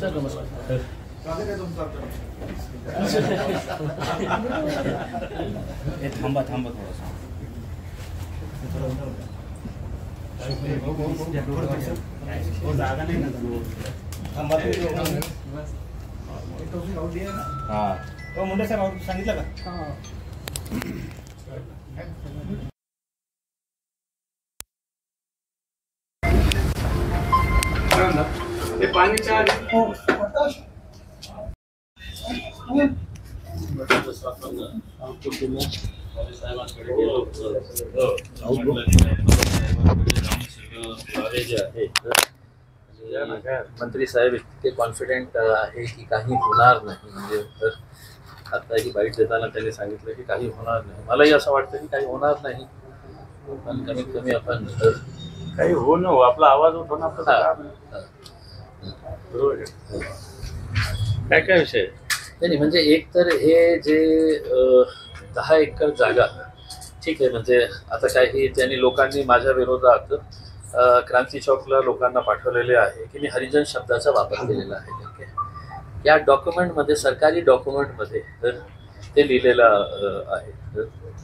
Sir नमस्कार. थांबा थांबा थोडंसं. जागा नाही ना थांबा. हां तो मुंडे साहेब सांगितलं का? ते पाणीच्या मंत्री साहेब इतके कॉन्फिडेंट आहे की काही होणार नाही. म्हणजे आता ही बाईट देताना त्यांनी सांगितलं की काही होणार नाही. मलाही असं वाटतं की काही होणार नाही, पण कमीत कमी आपण काही हो न हो आपला आवाज उठवणं बरोबर. काय काय विषय नाही म्हणजे एक तर हे जे 10 एकर जागा ठीक आहे. म्हणजे आता काही त्यांनी लोकांनी माझ्या विरोधात क्रांती चौकला लोकांना पाठवलेले आहे की मी हरिजन शब्दाचा वापर केलेला आहे. या डॉक्युमेंटमध्ये सरकारी डॉक्युमेंटमध्ये ते लिहिलेलं आहे,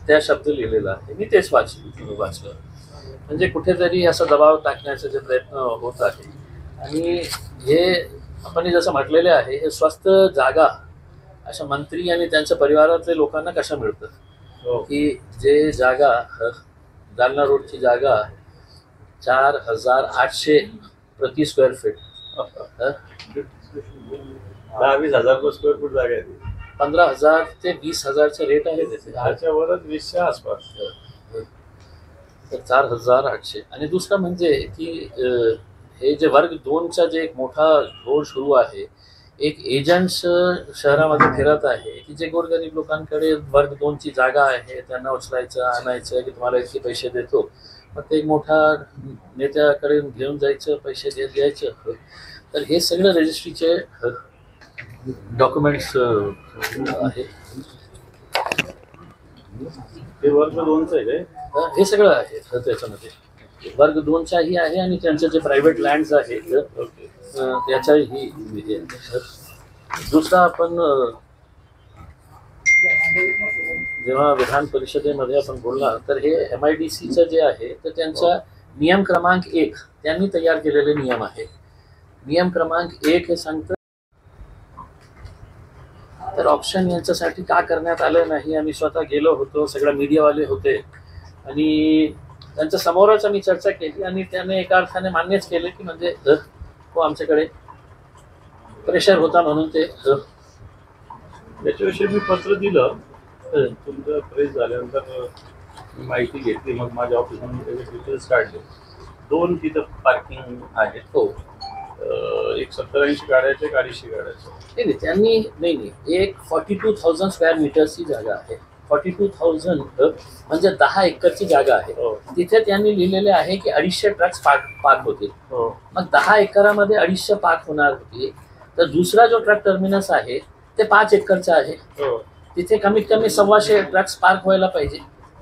त्या शब्द लिहिलेला आहे. मी तेच वाचलं. म्हणजे कुठेतरी असा दबाव टाकण्याचे जे प्रयत्न होत आहे. आणि हे आपण जसं म्हटलेले आहे हे स्वस्त जागा अशा मंत्री आणि त्यांच्या परिवारातल्या लोकांना कशा मिळतं की जे जागा जालना रोडची जागा 4,800 प्रति स्क्वेअर फीट, 10-20 हजार स्क्वेअर फूट जागा आहे. 15,000 ते 20,000चे रेट आहे त्याचे. त्याच्यावरच 20च्या आसपास. तर 4,800. आणि दुसरं म्हणजे की हे जे वर्ग 2चा जे एक मोठा रोड सुरू आहे, एक एजंट्स शहरामध्ये फिरत आहे की जे गोरगरीब लोकांकडे वर्ग 2ची जागा आहे त्यांना उचलायचं आणायचं की तुम्हाला इतके पैसे देतो. मग ते एक मोठा नेत्याकडे घेऊन जायचं, पैसे द्यायचं. तर हे सगळं रजिस्ट्रीचे डॉक्युमेंट्स आहे. हे वर्ग 2चं आहे काय? हे सगळं आहे त्याच्यामध्ये. वर्ग 2चाही आहे आणि त्यांचे जे प्रायव्हेट लँड्स आहेत त्याच्याही. दुसरा आपण जेव्हा विधान परिषदेमध्ये आपण बोलला तर हे MIDCचं जे आहे तर त्यांचा नियम क्रमांक 1 त्यांनी तयार केलेले नियम आहे. नियम क्रमांक 1 हे सांगतं तर ऑप्शन यांच्यासाठी का करण्यात आलं नाही. आम्ही स्वतः गेलो होतो, सगळ्या मीडियावाले होते आणि त्यांच्या समोरच आम्ही चर्चा केली आणि त्याने एका अर्थाने मान्यच केले की म्हणजे हो आमच्याकडे प्रेशर होता म्हणून ते. त्याच्याविषयी मी पत्र दिलं. तुमचं प्रेस झाल्यानंतर माहिती घेतली, मग माझ्या ऑफिसमध्ये त्याचे डिटेल्स काढले. 2 तिथं पार्किंग आहेत. हो, एक 70-80 गाड्याचे, 250 गाड्याचे. नाही त्यांनी नाही एक 42,000 स्क्वेअर मीटरची जागा आहे. 42,000 म्हणजे 10 एकरची जागा आहे. तिथे त्यांनी लिहिलेले आहे की 250 ट्रक्स पार्क होतील. मग 10 एकरामध्ये 250 पार्क होणार होती. तर दुसरा जो ट्रक टर्मिनस आहे ते 5 एकरचा आहे. तिथे कमीत कमी 1,200 ट्रक्स पार्क व्हायला पाहिजे.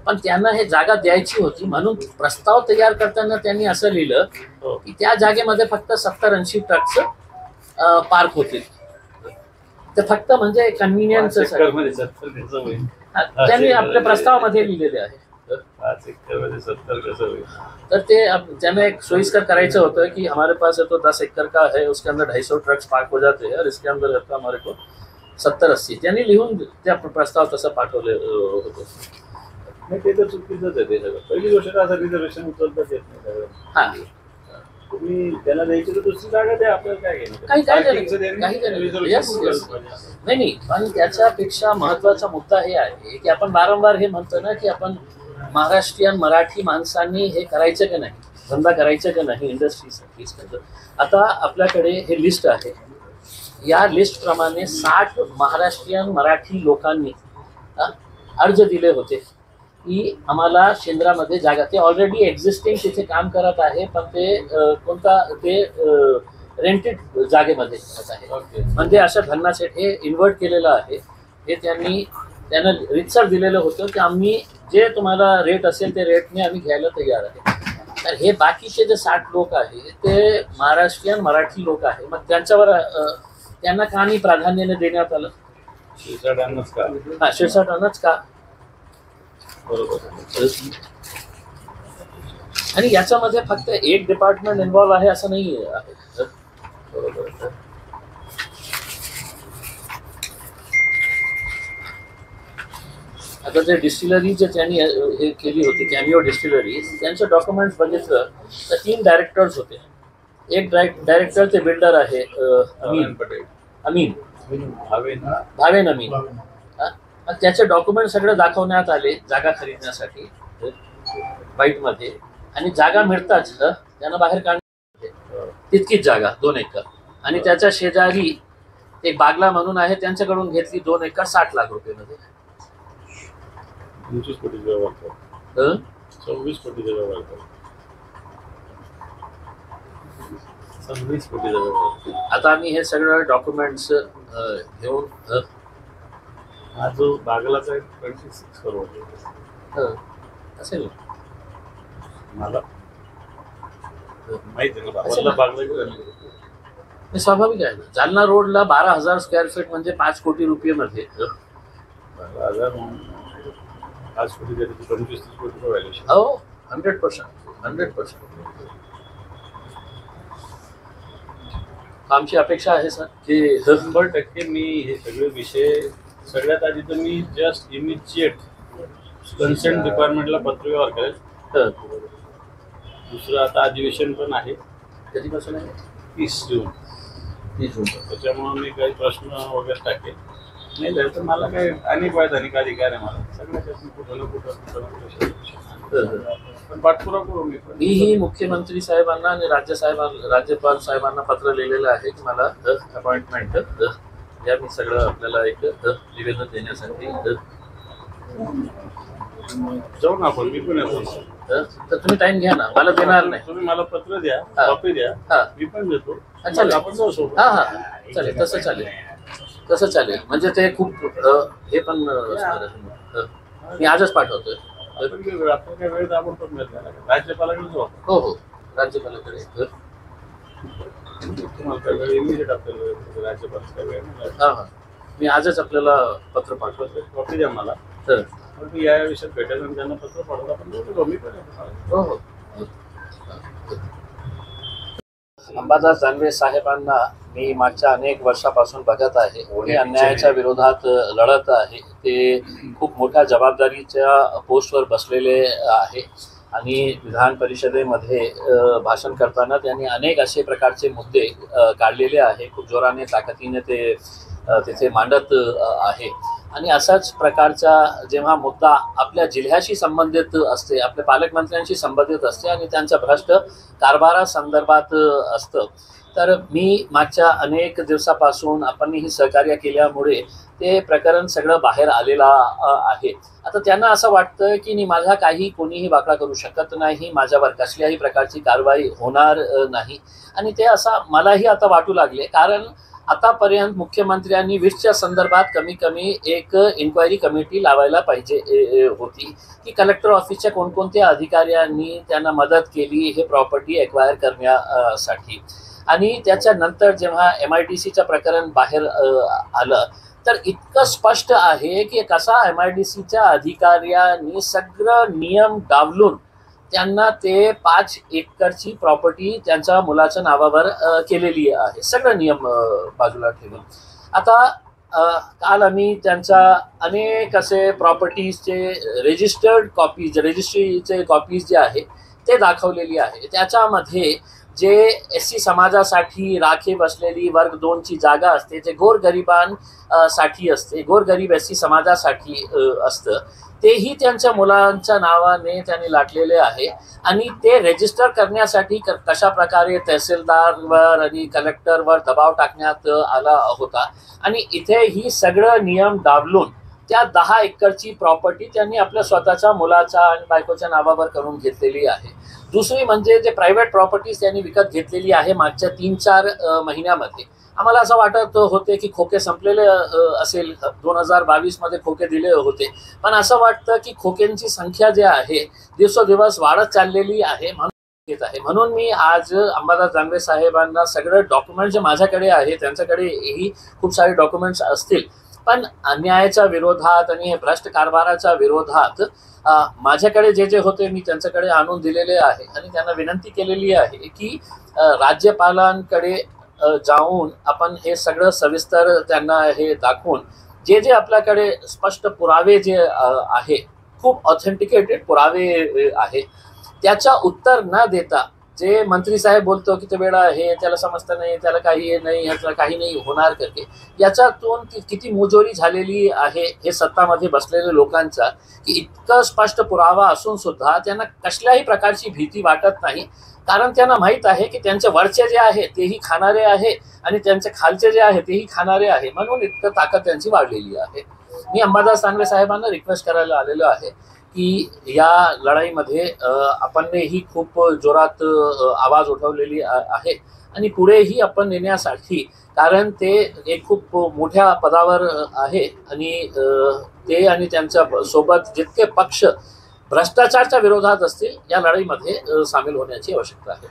पण त्यांना हे जागा द्यायची होती म्हणून प्रस्ताव तयार करताना त्यांनी असं लिहिलं की त्या जागेमध्ये फक्त 70-80 ट्रक्स पार्क होतील. ते फक्त म्हणजे कन्व्हिनियन्स त्यांनी आपल्या प्रस्तावामध्ये लिहिलेले आहे. 5 एकरमध्ये 70 कसं होईल? तर ते त्यांना एक सोयीस्कर करायचं होतं कि हमारे पास है तो 10 एकड़ का है, उसके अंदर 250 ट्रक्स पार्क हो जाते हैं और इसके अंदर रहता हमारे को 70-80. त्यांनी लिहून त्या प्रस्ताव तसं पाठवले होते. ते तर चुकीचंच आहे. ते सगळं पहिली गोष्ट असं रिझर्वेशन उचलताच येत नाही. हां, तुम्ही त्यांना द्यायची तर दुसरी जागा द्या, आपल्याला काय घेणं. नाही पण त्याच्यापेक्षा महत्वाचा मुद्दा हे आहे की आपण वारंवार हे म्हणतो ना की आपण महाराष्ट्रीयन मराठी माणसांनी हे करायचं का नाही, धंदा करायचं का नाही इंडस्ट्रीसाठी. आता आपल्याकडे हे लिस्ट आहे. या लिस्ट प्रमाणे 60 महाराष्ट्रीयन मराठी लोकांनी अर्ज दिले होते की आम्हाला शेंद्रामध्ये जागा. ते ऑलरेडी एक्झिस्टिंग तिथे काम करत आहे पण ते ते रेंटेड जागेमध्ये आहे. म्हणजे अशा धन्नाचे हे इन्व्हर्ट केलेलं आहे. हे त्यांना रितसर दिलेलं होतं की आम्ही जे तुम्हाला रेट असेल ते रेटने आम्ही घ्यायला तयार आहे. तर हे बाकीचे जे 60 लोक आहे ते महाराष्ट्रीयन मराठी लोक आहे, मग त्यांच्यावर त्यांना का नाही प्राधान्याने देण्यात आलं? शिरसाटांनाच का? हा, शिरसाटांनाच का? बरोबर. आणि याच्यामध्ये फक्त एक डिपार्टमेंट इन्व्हॉल्व आहे असं नाही आहे. बरोबर. आता जे डिस्टिलरी जे त्यांनी हे केली होती कॅमिओ डिस्टिलरी, त्यांचे डॉक्युमेंट्स बघितलं तर 3 डायरेक्टर्स होते. एक डायरेक्टर ते बिल्डर आहे अमीन पटेल. अमीन भावेन अमीन. मग त्याचे डॉक्युमेंट सगळे दाखवण्यात आले जागा खरीदण्यासाठी बाईटमध्ये, आणि जागा मिळताच त्यांना बाहेर काढण्यात तितकीच जागा 2 एकर, आणि त्याच्या शेजारी एक बागला म्हणून आहे त्यांच्याकडून घेतली 2 एकर 60 लाख रुपये मध्ये. 25 कोटीचा व्यवहार करतो. 26 कोटीचा व्यवहार करतो. 26 कोटीचा व्यवहार. आता आम्ही हे सगळं डॉक्युमेंट्स घेऊन हा जो बागलाचा 26 करोड असेल मला माहिती आहे ना. वल्ला बागला किती? हे स्वाभाविक आहे. जालना रोडला 12,000 स्क्वेअर फीट म्हणजे 5 कोटी रुपये मध्ये. 5 कोटी 25-30 कोटी व्हॅल्युएशन. हो, 100%. आमची अपेक्षा आहे सर की 100% मी हे सगळे विषय सगळ्यात आधी तर मी जस्ट इमिजिएट कन्सेंट डिपार्टमेंटला पत्रव्यवहार करेल. दुसरं आता अधिवेशन पण आहे. कधीपासून आहे? 30 जून. त्याच्यामुळे मी काही प्रश्न वगैरे टाकेल. नाही झालं तर मला काही अनेक वैधानिक अधिकार आहे. मला सगळ्याच्यात कुठं ना कुठं पण पाठपुरावा करू. मीही मुख्यमंत्री साहेबांना आणि राज्यपाल साहेबांना पत्र लिहिलेलं आहे की मला अपॉइंटमेंट द्या. मी सगळं आपल्याला एक निवेदन देण्यासाठी जाऊ ना आपण. मी पण येतो. तर तुम्ही टाइम घ्या ना, मला देणार नाही. तुम्ही मला पत्र द्या, कॉपी द्या, मी पण देतो. चालेल. आपण जाऊ सोबत. हा चालेल, तसं चालेल. म्हणजे ते खूप हे पण मी आजच पाठवतोय. आपण काय वेळ आपण पण राज्यपालाकडे जाऊ. हो, राज्यपालाकडे. तुम्हाला काय वेळ इमिजिएट आपल्याला राज्यपाल काय वेळ नाही. हा, मी आजच आपल्याला पत्र पाठवतोय. कॉपी द्या मला. तर या विषयात भेटायचं आणि त्यांना पत्र पाठवलं. आपण मी पण हो. अंबादास दानवे साहेबांना मी मागच्या अनेक वर्षापासून बघत आहे. ते अन्यायाच्या विरोधात लढत आहे. ते खूप मोठ्या जबाबदारीच्या पोस्टवर बसलेले आहे, आणि विधान परिषदेमध्ये भाषण करताना त्यांनी अनेक असे प्रकारचे मुद्दे काढलेले आहे. खूप जोराने ताकदीने ते तिथे मांडत आहे. आणि असाच प्रकारचा जेव्हा मुद्दा आपल्या जिल्ह्याशी संबंधित असते, आपल्या पालकमंत्र्यांशी संबंधित असते आणि त्यांच्या भ्रष्ट कारभारासंदर्भात असतं, तर मी मागच्या अनेक दिवसापासून आपणही सहकार्य केल्यामुळे ते प्रकरण सगळं बाहेर आलेलं आहे. आता त्यांना असं वाटतं की माझा काही कोणीही वाकडा करू शकत नाही, माझ्यावर कसल्याही प्रकारची कारवाई होणार नाही. आणि ते असं मलाही आता वाटू लागले, कारण आतापर्यंत मुख्यमंत्र्यांनी वीजच्या संदर्भात कमी एक इन्क्वायरी कमिटी लावायला पाहिजे होती की कलेक्टर ऑफिसच्या कोणकोणत्या अधिकाऱ्यांनी त्यांना मदत केली हे प्रॉपर्टी एक्वायर करण्यासाठी. आणि त्याच्यानंतर जेव्हा MIDCचं प्रकरण बाहेर आलं तर इतकं स्पष्ट आहे की कसा MIDCच्या अधिकाऱ्यांनी सगळं नियम डावलून त्यांना ते 5 एकरची प्रॉपर्टी त्यांच्या मुलाच्या नावावर केलेली आहे, सगळं नियम बाजूला ठेवून. आता काल आम्ही त्यांच्या अनेक असे प्रॉपर्टीजचे रजिस्ट्रीचे कॉपीज जे आहे ते दाखवलेली आहे. त्याच्यामध्ये जे SC समाजासाठी राखीव असलेली वर्ग 2ची जागा असते, जे गोरगरिबांसाठी असते, गोरगरीब SC समाजासाठी असतं, तेही त्यांच्या मुलांच्या नावाने त्यांनी लाटलेले आहे. आणि ते रजिस्टर करण्यासाठी कशा प्रकारे तहसीलदारवर आणि कलेक्टरवर दबाव टाकण्यात आला होता. आणि इथे ही सगळं नियम डावलून त्या 10 एकरची प्रॉपर्टी त्यांनी आपल्या स्वतःच्या मुलाच्या आणि बायकोच्या नावावर करून घेतलेली आहे. दुसरी म्हणजे जे प्रायव्हेट प्रॉपर्टीज त्यांनी विकत घेतलेली आहे मागच्या 3-4 महिन्यामध्ये. आम्हाला असं वाटत होते की खोके संपलेले असेल, 2022 मध्ये खोके दिले होते, पण असं वाटतं की खोक्यांची संख्या जी आहे दिवसोदिवस वाढत चाललेली आहे. येत आहे. म्हणून मी आज अंबादास दानवे साहेबांना सगळं डॉक्युमेंट जे माझ्याकडे आहे, त्यांच्याकडेही खूप सारे डॉक्युमेंट्स असतील, पण अन्यायाच्या विरोधात आणि हे भ्रष्ट कारभाराच्या विरोधात माझ्याकडे जे जे होते मी त्यांच्याकडे आणून दिलेले आहे आणि त्यांना विनंती केलेली आहे की राज्यपालांकडे जाऊन आपण हे सगळं सविस्तर त्यांना हे दाखवून जे जे आपल्याकडे स्पष्ट पुरावे जे आहे, खूप ऑथेंटिकेटेड पुरावे आहे, त्याच्या उत्तर न देता जे मंत्री साहेब बोलतो की ते वेळा आहे, त्याला समजतं नाही, त्याला काही नाही, ह्याला काही नाही होणार करके, याच्यातून किती मुजोरी झालेली आहे हे सत्तामध्ये बसलेल्या लोकांचा, की इतकं स्पष्ट पुरावा असून सुद्धा त्यांना कसल्याही प्रकारची भीती वाटत नाही. कारण त्यांना माहीत आहे की त्यांचे वरचे जे आहे तेही खाणारे आहे आणि त्यांचे खालचे जे आहे तेही खाणारे आहे, म्हणून इतकं ताकद त्यांची वाढलेली आहे. मी अंबादास दानवे साहेबांना रिक्वेस्ट करायला आलेलो आहे की या लढाईमध्ये आपणही खूप जोरात आवाज उठवलेली आहे आणि पुढेही आपण नेण्यासाठी, कारण ते एक खूप मोठ्या पदावर आहे आणि ते आणि त्यांच्या सोबत जितके पक्ष भ्रष्टाचाराच्या विरोधात असतील या लढाईमध्ये सामील होण्याची आवश्यकता आहे.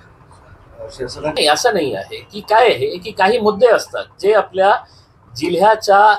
असं नाही आहे की काय आहे की काही मुद्दे असतात जे आपल्या जिल्ह्याच्या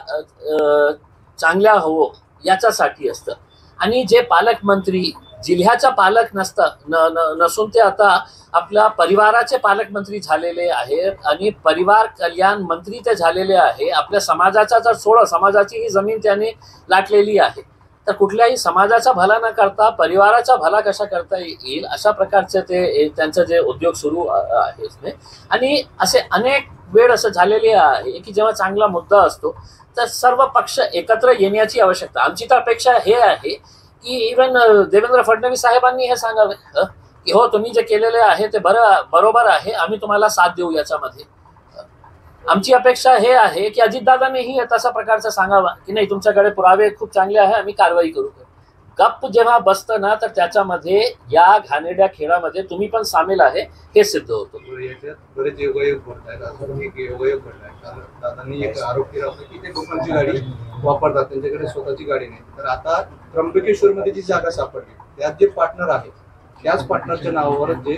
चांगल्या हवं याच्यासाठी असतं, आणि जे पालकमंत्री जिल्ह्याचा पालक नसून ते आता आपल्या परिवाराचे पालकमंत्री झालेले आहेत आणि परिवार कल्याण मंत्री ते झालेले आहे. आपल्या समाजाचा जर सोडा, समाजाची ही जमीन त्याने लाटलेली आहे, तर कुठल्याही समाजाचा भला न करता परिवाराचा भला कसा करता येईल अशा प्रकारचे ते त्यांचं जे उद्योग सुरू आहे. आणि असे अनेक वेळ असं झालेले आहे की जेव्हा चांगला मुद्दा असतो तर सर्व पक्ष एकत्र येण्याची आवश्यकता. आमची तर अपेक्षा हे आहे की इव्हन देवेंद्र फडणवीस साहेबांनी हे सांगावे की हो, तुम्ही जे केलेले आहे ते बरोबर आहे, आम्ही तुम्हाला साथ देऊ याच्यामध्ये. आमची अपेक्षा हे आहे की अजितदादांनीही तसा प्रकारचं सांगावा की नाही, तुमच्याकडे पुरावे खूप चांगले आहे, आम्ही कारवाई करू. गप्प जेव्हा बसतं ना तर त्याच्यामध्ये या घाणेरड्या खेळामध्ये तुम्ही पण सामील आहे हे सिद्ध होतं. बरेच योगायोग घडतायत. आता एक योगायोग घडलाय, कारण दादांनी एक आरोप केला होता की ते लोकांची गाडी वापरतात, त्यांच्याकडे स्वतःची गाडी नाही. तर आता त्र्यंबकेश्वर मध्ये जी जागा सापडली त्यात जे पार्टनर आहे त्याच पार्टनरच्या नावावर जे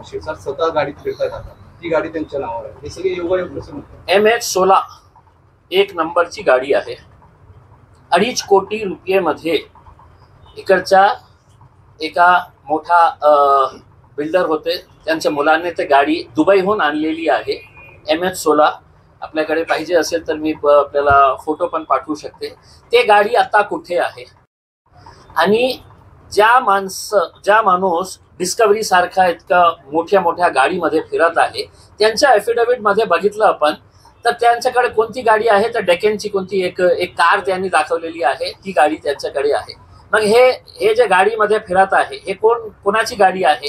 शिरसाट स्वतः गाडीत फिरतायत, आता ती गाडी त्यांच्या नावावर आहे. हे सगळे योगायोग कसं म्हणतात. MH16 एक नंबरची गाडी आहे. 2.5 कोटी रुपयेमध्ये इकडच्या एका मोठा बिल्डर होते, त्यांच्या मुलांनी ते गाडी दुबईहून आणलेली आहे. MH16 आपल्याकडे पाहिजे असेल तर मी आपल्याला फोटो पण पाठवू शकते. ते गाडी आता कुठे आहे, आणि ज्या माणूस डिस्कवरी सारखा इतका मोठ्या मोठ्या गाडीमध्ये फिरत आहे, त्यांच्या ॲफिडेव्हिट मध्ये बघितलं आपण तर त्यांच्याकडे कोणती गाडी आहे तर डेक्कनची कोणती एक कार त्यांनी दाखवलेली आहे, ती गाडी त्यांच्याकडे आहे. मग हे जे गाडीमध्ये फिरत आहे हे कोणाची गाडी आहे?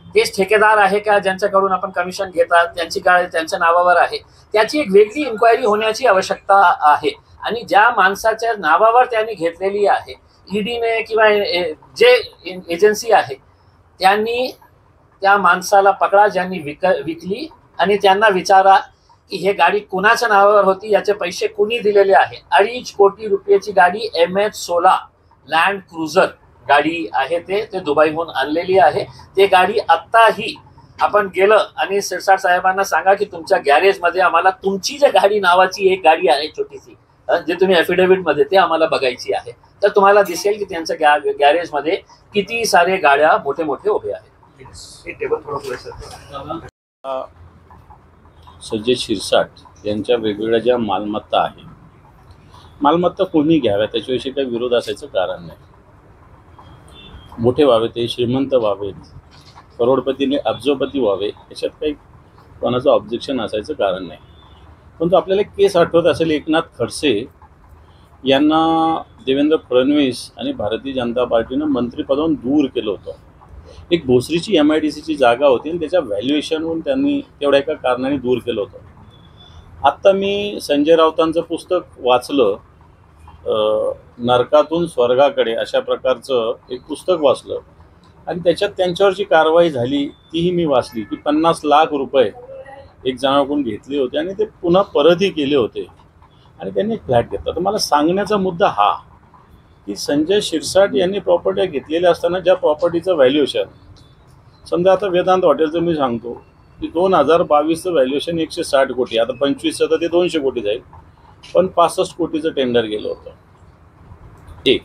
तेच ठेकेदार आहे का ज्यांच्याकडून आपण कमिशन घेतात, त्यांची गाडी त्यांच्या नावावर आहे? त्याची एक वेगळी इन्क्वायरी होण्याची आवश्यकता आहे. आणि ज्या माणसाच्या नावावर त्यांनी घेतलेली आहे, ईडीने किंवा जे एजन्सी आहे त्यांनी त्या माणसाला पकडा ज्यांनी विकली, आणि त्यांना विचारा की हे गाडी कुणाच्या नावावर होती, याचे पैसे कुणी दिलेले आहे. 2.5 कोटी रुपयाची गाडी MH16 लँड क्रुझर गाडी आहे, ते दुबईहून आणलेली आहे. ते गाडी आत्ताही आपण गेलं आणि शिरसाट साहेबांना सांगा की तुमच्या गॅरेजमध्ये आम्हाला तुमची जे गाडी नावाची एक गाडी आहे छोटीशी, जे तुम्ही ॲफिडेव्हिट मध्ये, ते आम्हाला बघायची आहे. तर तुम्हाला दिसेल की त्यांच्या गॅरेजमध्ये किती सारे गाड्या मोठे मोठे उभे आहेत. संजय शिरसाट यांच्या वेगवेगळ्या ज्या मालमत्ता आहे, मालमत्ता कोणी घ्याव्या त्याच्याविषयी काही विरोध असायचं कारण नाही. मोठे व्हावे, ते श्रीमंत व्हावेत, करोडपतीने अब्जोपती व्हावे, याच्यात काही कोणाचं ऑब्जेक्शन असायचं कारण नाही. परंतु आपल्याला केस आठवत असेल, एकनाथ खडसे यांना देवेंद्र फडणवीस आणि भारतीय जनता पार्टीनं मंत्रिपदावरून दूर केलं होतं. एक भोसरीची MIDCची जागा होती आणि त्याच्या व्हॅल्युएशनवरून त्यांनी तेवढ्या एका कारणाने दूर केलं होतं. आत्ता मी संजय राऊतांचं पुस्तक वाचलं, नरकातून स्वर्गाकडे अशा प्रकारचं एक पुस्तक वाचलं, आणि त्याच्यात त्यांच्यावरची कारवाई झाली तीही मी वाचली की 50 लाख रुपये एक जणाकडून घेतले होते आणि ते पुन्हा परतही केले होते, आणि त्यांनी एक फ्लॅट घेतला. तर मला सांगण्याचा मुद्दा हा की संजय शिरसाट यांनी प्रॉपर्टी घेतलेल्या असताना ज्या प्रॉपर्टीचं व्हॅल्युएशन समजा आता वेदांत हॉटेलचं मी सांगतो की 2022चं व्हॅल्युएशन 160 कोटी, आता 25चं तर ते 200 कोटी जाईल, पण 65 कोटीचं टेंडर गेलं होतं एक.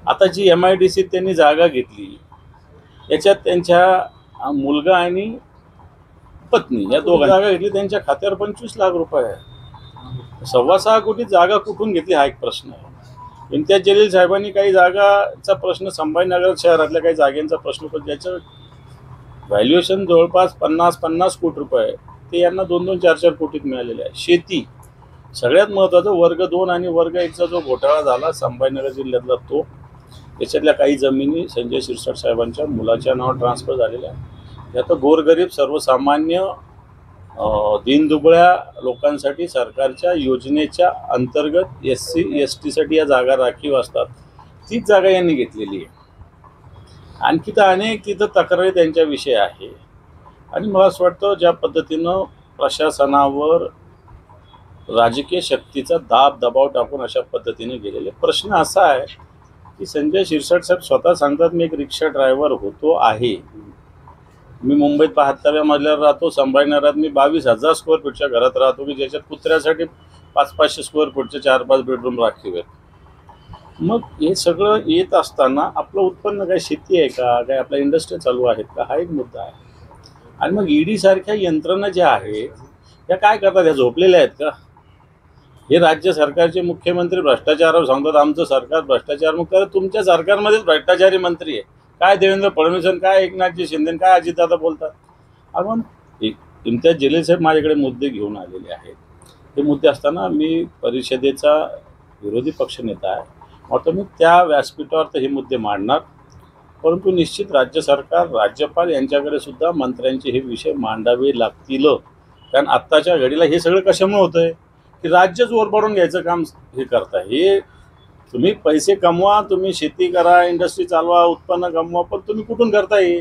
आता जी MIDC त्यांनी जागा घेतली याच्यात त्यांच्या मुलगा आणि पत्नी या दोघा जागा घेतली, त्यांच्या खात्यावर 25 लाख रुपये आहे. 6.25 कोटी जागा कुठून घेतली हा एक प्रश्न आहे. इम्तियाज जलील साहेबांनी काही जागाचा प्रश्न, संभाजीनगर शहरातल्या काही जागेचा प्रश्न, पण ज्याचं व्हॅल्युएशन जवळपास 50 कोटी रुपये आहे, ते यांना 2-2, 4-4 कोटीत मिळालेले आहे. शेती सगळ्यात महत्त्वाचं, वर्ग 2 आणि वर्ग 1चा जो घोटाळा झाला संभाजीनगर जिल्ह्यातला, तो त्याच्यातल्या काही जमिनी संजय शिरसाट साहेबांच्या मुलाच्या नावावर ट्रान्सफर झालेल्या आहे. यात गोरगरीब सर्वसामान्य दीनदुबळ्या लोकांसाठी सरकारच्या योजनेच्या अंतर्गत SC ST साठी या जागा राखीव असतात, तीच जागा यांनी घेतलेली आहे. आणखी तर अनेक तिथं तक्रारी त्यांच्याविषयी आहे. आणि मला असं वाटतं ज्या पद्धतीनं प्रशासनावर राजकीय शक्तीचा दबाव टाकून अशा पद्धतीने गेलेले, प्रश्न असा आहे की संजय शिरसाट साहेब स्वतः सांगतात मी एक रिक्षा ड्रायव्हर होतो आहे, मी मुंबईत 72व्या मजल्यावर राहतो, संभाजीनगरात मी 22,000 स्क्वेअर फीटच्या घरात राहतो की ज्याच्यात कुत्र्यासाठी 500-500 स्क्वेअर फीटचे 4-5 बेडरूम राखीव आहेत. मग हे सगळं येत असताना आपलं उत्पन्न काय शेती आहे का, काय आपल्या इंडस्ट्री चालू आहेत का, हा एक मुद्दा आहे. आणि मग ED सारख्या यंत्रणा ज्या आहेत त्या काय करतात, ह्या झोपलेल्या आहेत का? हे राज्य सरकारचे मुख्यमंत्री भ्रष्टाचारावर सांगतात आमचं सरकार भ्रष्टाचार मुक्त आहे. तुमच्या सरकारमध्येच भ्रष्टाचारी मंत्री आहे. काय देवेंद्र फडणवीस, काय एकनाथजी शिंदे, काय अजितदादा बोलतात. आपण इम्तियाज जलील साहेब माझ्याकडे मुद्दे घेऊन आलेले आहेत. हे मुद्दे असताना मी परिषदेचा विरोधी पक्षनेता आहे, वाटतं मी त्या व्यासपीठावर तर हे मुद्दे मांडणार, परंतु निश्चित राज्य सरकार, राज्यपाल यांच्याकडे सुद्धा मंत्र्यांचे हे विषय मांडावे लागतील. कारण आत्ताच्या घडीला हे सगळं कशामुळे होतं आहे की राज्यच ओरबाडून घ्यायचं काम हे करताय. हे तुम्ही पैसे कमवा, तुम्ही शेती करा, इंडस्ट्री चालवा, उत्पन्न कमवा, पण तुम्ही कुठून करताय?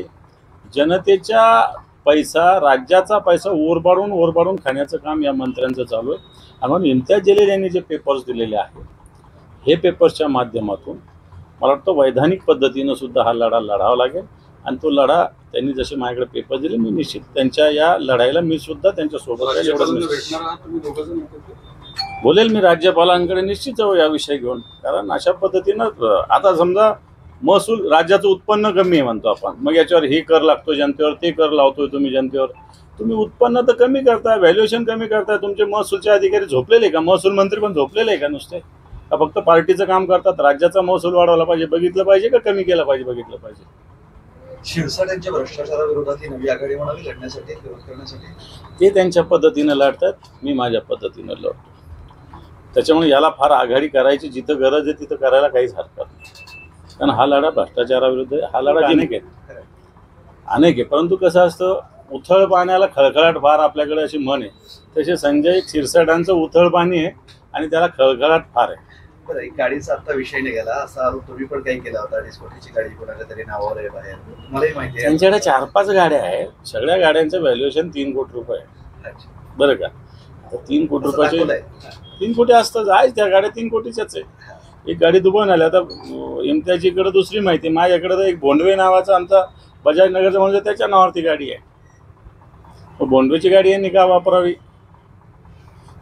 जनतेच्या पैसा, राज्याचा पैसा ओरबाडून खाण्याचं काम या मंत्र्यांचं चालू आहे. आणि म्हणून इम्तियाज जलील यांनी जे पेपर्स दिलेले आहेत, हे पेपर्सच्या माध्यमातून मला वाटतं वैधानिक पद्धतीनं सुद्धा हा लढा लढावा लागेल. आणि तो लढा त्यांनी जसे माझ्याकडे पेपर दिले, मी निश्चित त्यांच्या या लढाईला मी सुद्धा त्यांच्यासोबत बोलेल. मी राज्यपालांकडे निश्चित जाऊ या विषय घेऊन. कारण अशा पद्धतीनं आता समजा महसूल, राज्याचं उत्पन्न कमी आहे म्हणतो आपण, मग याच्यावर हे कर लागतो जनतेवर, ते कर लावतोय तुम्ही जनतेवर. तुम्ही उत्पन्न तर कमी करताय, व्हॅल्युएशन कमी करताय. तुमचे महसूलचे अधिकारी झोपलेले का? महसूल मंत्री पण झोपलेले आहे का नुसते? का फक्त पार्टीचं काम करतात? राज्याचा महसूल वाढवला पाहिजे बघितलं पाहिजे का कमी केला पाहिजे बघितलं पाहिजे? शिरसाट यांच्या भ्रष्टाचाराविरोधात ही नवी आघाडी म्हणावी लढण्यासाठी, विरोध करण्यासाठी ते त्यांच्या पद्धतीनं लढतात, मी माझ्या पद्धतीनं लढतो. त्याच्यामुळे याला फार आघाडी करायची जिथं गरज आहे तिथं करायला काहीच हरकत नाही. कारण हा लढा भ्रष्टाचाराविरुद्ध आहे, हा लढा अनेक आहे. परंतु कसं असतं, उथळ पाण्याला खळखळाट फार आपल्याकडे अशी म्हण आहे, तसे संजय शिरसाटांचं उथळ पाणी आहे आणि त्याला खळखळाट फार आहे. बरं, गाडीचा आता विषय निघाला, असा आरोप तुम्ही पण काही केला होता, डिस्कोटीची गाडी कोणाच्या तरी नावावर आहे बाहेर, मलाही माहिती आहे. त्यांच्याकडे 4-5 गाड्या आहेत, सगळ्या गाड्यांचं व्हॅल्युएशन 3 कोटी रुपये आहे. बरं का? 3 कोटी रुपयाचे 3 कोटी असतं, आहे त्या गाड्या 3 कोटीच्याच आहे. एक गाडी दुबईहून आली. आता इम्तियाजीकडे दुसरी माहिती, माझ्याकडे तर एक भोंडवे नावाचा आमचा बजाज नगरचा म्हणजे त्याच्या नावावरती गाडी आहे. मग भोंडवेची गाडी यांनी का वापरावी?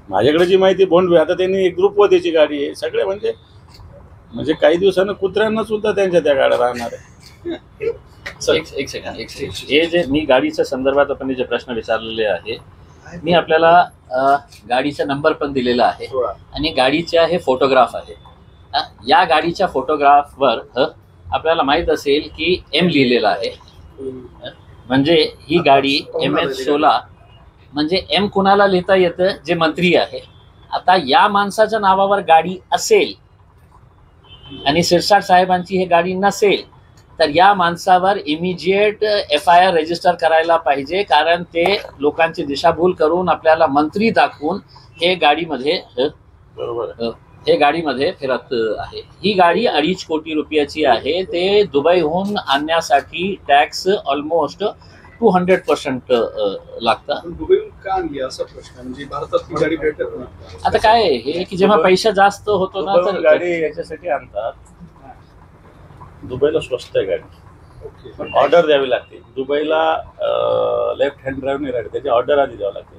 माझ्याकडे जी माहिती भोंडवे, आता त्यांनी एक ग्रुपवतीची गाडी आहे. सगळे म्हणजे काही दिवसानं कुत्र्यांना सुद्धा त्यांच्या त्या गाड्या राहणार आहे. एक सेकंड. हे जे मी गाडीच्या संदर्भात आपण जे प्रश्न विचारलेले आहे, मी आपल्याला गाडीचा नंबर पण दिलेला आहे आणि गाडीचा हे फोटोग्राफ आहे. या गाडीच्या फोटोग्राफवर आपल्याला माहीत असेल की M लिहिलेला आहे. म्हणजे ही गाडी MS-16, म्हणजे M कुणाला लिहिता येतं? जे मंत्री आहे. आता या माणसाच्या नावावर गाडी असेल आणि शिरसाट साहेबांची ही गाडी नसेल, तर या माणसावर इमिजिएट FIR रजिस्टर करायला पाहिजे. कारण ते लोकांची दिशाभूल करून आपल्याला मंत्री दाखवून हे गाडीमध्ये फिरत आहे. ही गाडी 2.5 कोटी रुपयाची आहे. ते दुबईहून आणण्यासाठी टॅक्स ऑलमोस्ट 200% लागतं. आता काय हे की जेव्हा पैसा जास्त होतो ना, तर गाडी याच्यासाठी आणतात, दुबईला स्वस्त आहे गाडी. पण ऑर्डर द्यावी लागते. दुबईला लेफ्ट हँड ड्राईव्ह नाही राहते, त्याची ऑर्डर आधी द्यावी लागते.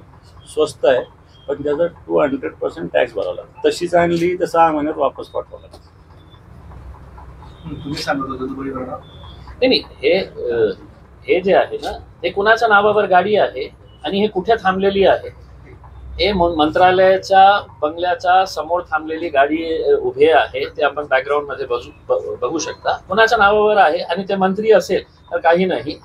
स्वस्त आहे पण त्याचा 200% टॅक्स भरावा लागतो. तशीच आणली तर 6 महिन्यात वापस पाठवावं लागतं. तुम्ही सांगत होता दुबईवर नाही हे जे आहे ना ते कुणाच्या नावावर गाडी आहे आणि हे कुठे थांबलेली आहे, हे मंत्रालयाच्या बंगल्याच्या समोर थांबलेली गाडी उभी आहे. ते आपण बॅकग्राऊंड मध्ये बघू शकता. कुणाच्या नावावर आहे आणि ते मंत्री असेल तर काही नाही,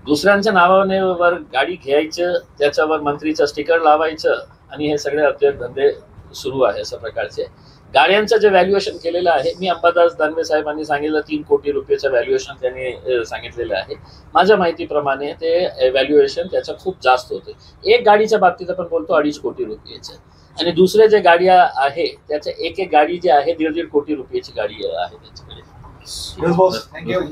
दुसऱ्यांच्या नावावर गाडी घ्यायचं, त्याच्यावर मंत्रीचं स्टिकर लावायचं आणि हे सगळे उद्योगधंदे सुरू आहे अशा प्रकारचे. गाड्यांचं जे व्हॅल्युएशन केलेलं आहे, मी अंबादास दानवे साहेबांनी सांगितलं 3 कोटी रुपयाचं व्हॅल्युएशन त्यांनी सांगितलेलं आहे. माझ्या माहितीप्रमाणे ते व्हॅल्युएशन त्याचं खूप जास्त होते. एक गाडीच्या बाबतीत आपण बोलतो 2.5 कोटी रुपयाचं, आणि दुसरे जे गाडी आहे त्याच्या एक गाडी जी आहे 1.5 कोटी रुपयाची गाडी आहे त्यांच्याकडे. थँक्यू.